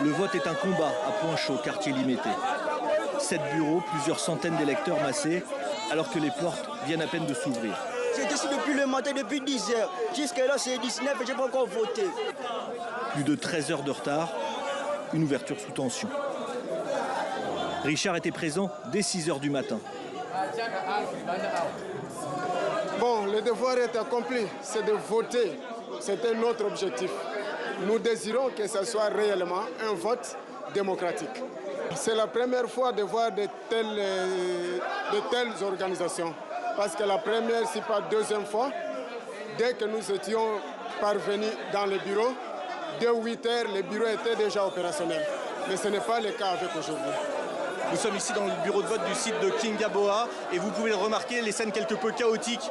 Le vote est un combat à Poinchot, quartier Limité. 7 bureaux, plusieurs centaines d'électeurs massés, alors que les portes viennent à peine de s'ouvrir. J'étais ici depuis le matin, depuis 10 heures. Jusqu'à là, c'est 19 et je n'ai pas encore voté. Plus de 13 heures de retard, une ouverture sous tension. Richard était présent dès 6 heures du matin. Bon, le devoir est accompli, c'est de voter. C'était notre objectif. Nous désirons que ce soit réellement un vote démocratique. C'est la première fois de voir de telles organisations. Parce que la première, si pas deuxième fois, dès que nous étions parvenus dans le bureau, dès 8 heures, le bureau était déjà opérationnel. Mais ce n'est pas le cas avec aujourd'hui. Nous sommes ici dans le bureau de vote du site de Kingaboa et vous pouvez le remarquer, les scènes quelque peu chaotiques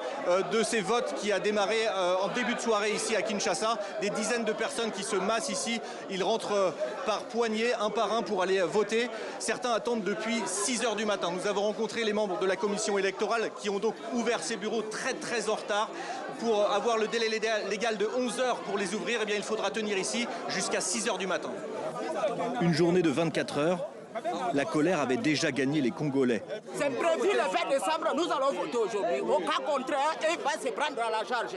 de ces votes qui a démarré en début de soirée ici à Kinshasa. Des dizaines de personnes qui se massent ici, ils rentrent par poignées, un par un pour aller voter. Certains attendent depuis 6 heures du matin. Nous avons rencontré les membres de la commission électorale qui ont donc ouvert ces bureaux très en retard. Pour avoir le délai légal de 11 heures pour les ouvrir, eh bien, il faudra tenir ici jusqu'à 6 heures du matin. Une journée de 24 heures. La colère avait déjà gagné les Congolais. C'est prévu le 20 décembre, nous allons voter aujourd'hui. Au cas contraire, il va se prendre à la charge.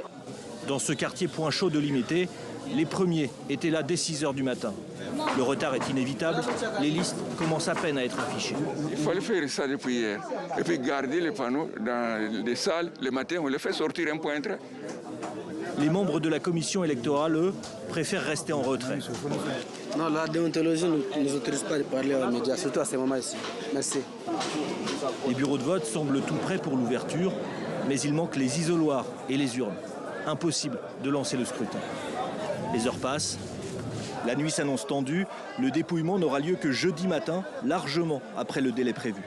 Dans ce quartier Poinchot de Limité, les premiers étaient là dès 6 heures du matin. Le retard est inévitable, les listes commencent à peine à être affichées. Il fallait faire ça depuis hier. Et puis garder les panneaux dans les salles. Le matin, on les fait sortir un pointre. Les membres de la commission électorale, eux, préfèrent rester en retrait. Non, la déontologie ne nous autorise pas de parler aux médias, surtout à ces moments-ci. Merci. Les bureaux de vote semblent tout prêts pour l'ouverture, mais il manque les isoloirs et les urnes. Impossible de lancer le scrutin. Les heures passent, la nuit s'annonce tendue, le dépouillement n'aura lieu que jeudi matin, largement après le délai prévu.